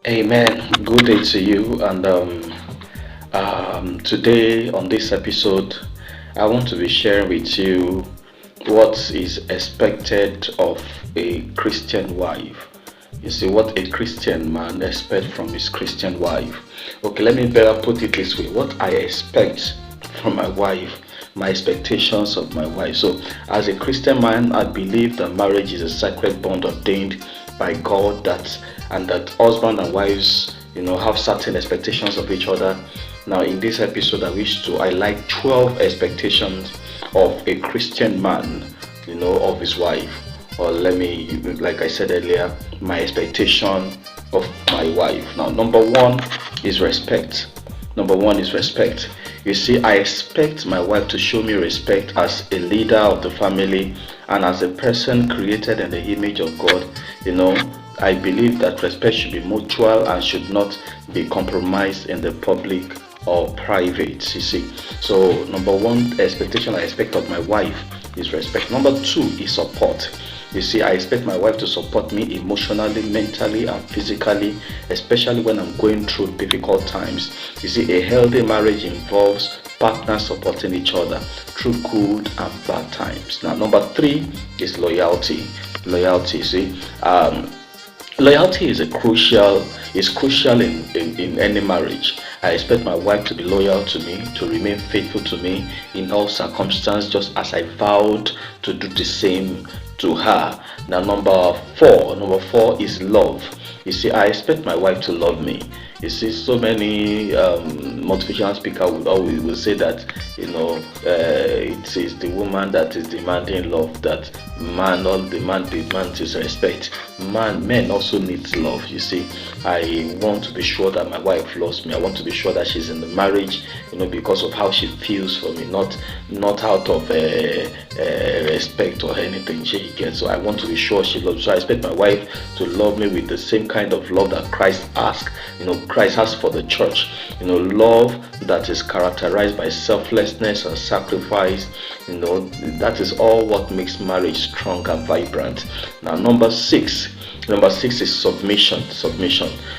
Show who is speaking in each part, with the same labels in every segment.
Speaker 1: Amen. Good day to you. And today on this episode, I want to be sharing with you what is expected of a Christian wife. You see, what a Christian man expects from his Christian wife. Okay, let me better put it this way: what I expect from my wife, my expectations of my wife. So, as a Christian man, I believe that marriage is a sacred bond ordained by God, that husband and wives, have certain expectations of each other. Now, in this episode, I wish to highlight 12 expectations of a Christian man, of his wife. Or let me, like I said earlier, my expectation of my wife. Now, number one is respect. Number one is respect. You see, I expect my wife to show me respect as a leader of the family and as a person created in the image of God. I believe that respect should be mutual and should not be compromised in the public or private. You see, so number one expectation I expect of my wife is respect. Number two is support. You see, I expect my wife to support me emotionally, mentally, and physically, especially when I'm going through difficult times. You see, a healthy marriage involves partners supporting each other through good and bad times. Now, number three is loyalty. Loyalty, see, loyalty is crucial in any marriage. I expect my wife to be loyal to me, to remain faithful to me in all circumstances, just as I vowed to do the same to her. Now, number four is love. You see, I expect my wife to love me. You see, so many motivational speakers would always will say that it is the woman that is demanding love, that all the man demands is respect. Men also needs love. You see, I want to be sure that my wife loves me. I want to be sure that she's in the marriage, because of how she feels for me, not out of respect or anything she gets. So I want to be sure she loves. So I expect my wife to love me with the same kind of love that Christ asked. Christ has for the church. Love that is characterized by selflessness and sacrifice. That is all what makes marriage strong and vibrant. Now, number six is submission.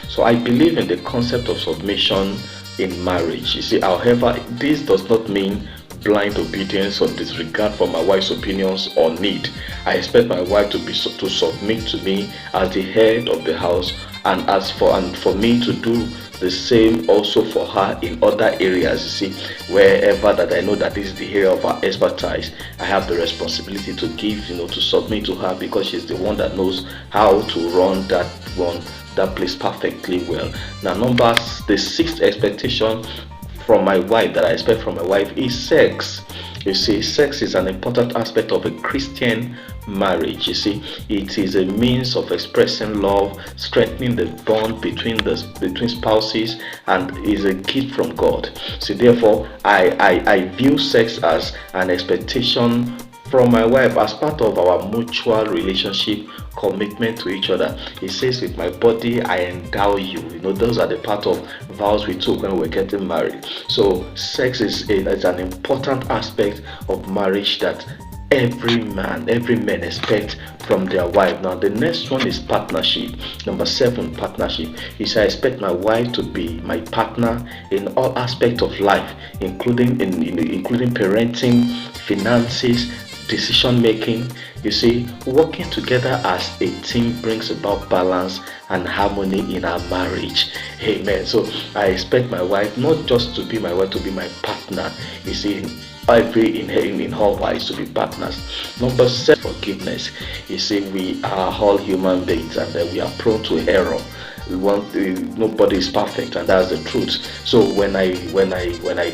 Speaker 1: So I believe in the concept of submission in marriage. You see, however, this does not mean blind obedience or disregard for my wife's opinions or need. I expect my wife to submit to me as the head of the house, and for me to do the same also for her in other areas. You see, wherever that I know that this is the area of her expertise, I have the responsibility to give, to submit to her, because she's the one that knows how to run that place perfectly well. Now, the sixth expectation from my wife that I expect from my wife is sex. You see, sex is an important aspect of a Christian marriage. You see, it is a means of expressing love, strengthening the bond between spouses, and is a gift from God. So therefore, I view sex as an expectation from my wife as part of our mutual relationship commitment to each other. It says, with my body I endow you. Those are the part of vows we took when we were getting married. So sex is an important aspect of marriage that every man expect from their wife. Now, the next one is partnership. Number 7, partnership. Is I expect my wife to be my partner in all aspects of life, including parenting, finances, decision making. You see, working together as a team brings about balance and harmony in our marriage. Amen. So I expect my wife not just to be my wife, to be my partner. You see, in all wise to be partners. Number 7, forgiveness. You see, we are all human beings, and we are prone to error. Nobody is perfect, and that's the truth. So when I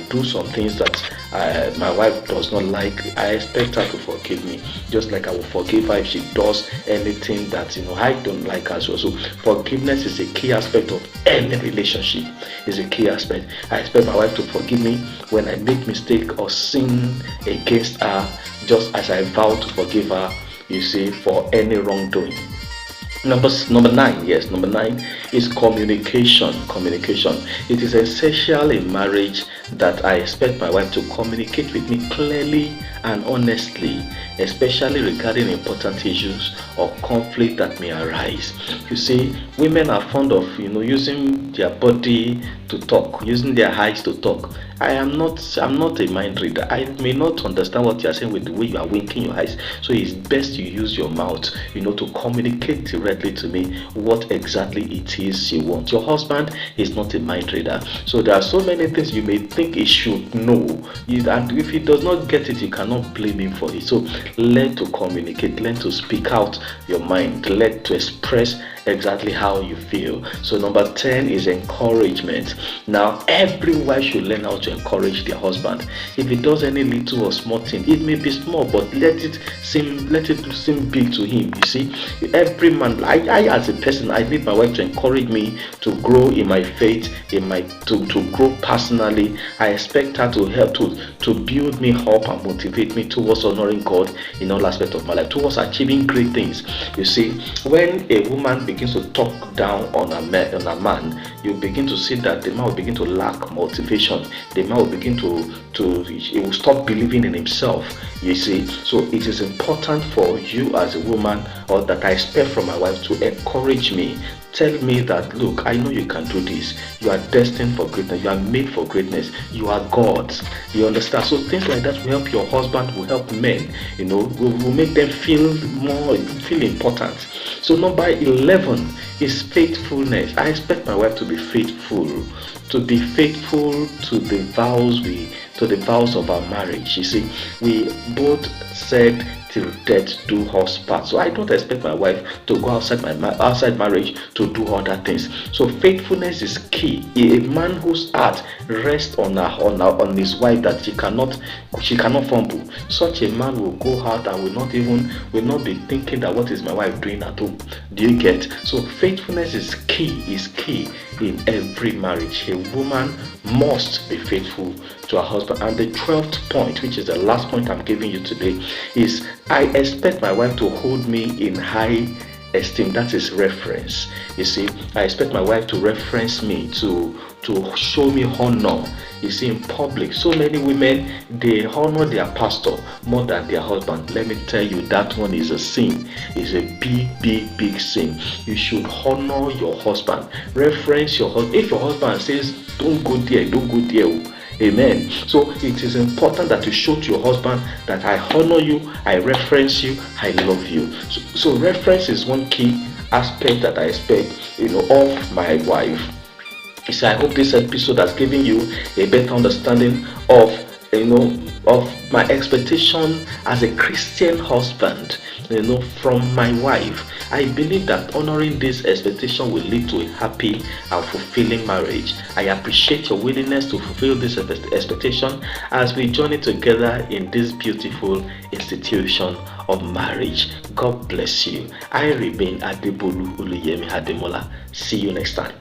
Speaker 1: do some things that my wife does not like, I expect her to forgive me, just like I will forgive her if she does anything that I don't like as well. So forgiveness is a key aspect of any relationship. Is a key aspect. I expect my wife to forgive me when I make mistake or sin against her, just as I vow to forgive her, you see, for any wrongdoing. Number nine, yes, number nine is communication. Communication. It is essential in marriage that I expect my wife to communicate with me clearly and honestly, especially regarding important issues or conflict that may arise. You see, women are fond of using their body to talk, using their eyes to talk. I'm not a mind reader. I may not understand what you are saying with the way you are winking your eyes. So it's best you use your mouth, to communicate directly to me what exactly it is you want. Your husband is not a mind reader. So there are so many things you may think he should know. And if he does not get it, you cannot blame him for it. So learn to communicate, learn to speak out your mind, learn to express exactly how you feel. So number 10 is encouragement. Now every wife should learn how to encourage their husband. If he does any little or small thing, it may be small, but let it seem big to him. You see, every man, I as a person, I need my wife to encourage me to grow in my faith, to grow personally. I expect her to help to build me up and motivate me towards honoring God in all aspects of my life, towards achieving great things. You see, when a woman begins to talk down on a man, you begin to see that the man will begin to lack motivation. The man will begin he will stop believing in himself. You see, so it is important for you as a woman, or that I expect from my wife, to encourage me. Tell me that, look, I know you can do this. You are destined for greatness. You are made for greatness. You are God's. You understand? So things like that will help your husband, will help men. Will make them feel important. So number 11 is faithfulness. I expect my wife to be faithful to the vows of our marriage. You see, we both said till death do us part. So I don't expect my wife to go outside marriage to do other things. So faithfulness is key. A man whose heart rests on his wife, that she cannot fumble, such a man will go out and will not be thinking that what is my wife doing at home. Do you get? So faithfulness is key in every marriage. A woman must be faithful to her husband. And the 12th point, which is the last point I'm giving you today, is I expect my wife to hold me in high esteem. That is reference. You see, I expect my wife to reference me, to show me honor. You see, in public, so many women, they honor their pastor more than their husband. Let me tell you, that one is a sin. It's a big sin. You should honor your husband. Reference your husband. If your husband says, don't go there, don't go there. Amen. So it is important that you show to your husband that I honor you, I reference you, I love you. So reference is one key aspect that I expect, of my wife. So I hope this episode has given you a better understanding of my expectation as a Christian husband, from my wife. I believe that honoring this expectation will lead to a happy and fulfilling marriage. I appreciate your willingness to fulfill this expectation as we journey together in this beautiful institution of marriage. God bless you. I remain Adebolu Oluyemi Ademola. See you next time.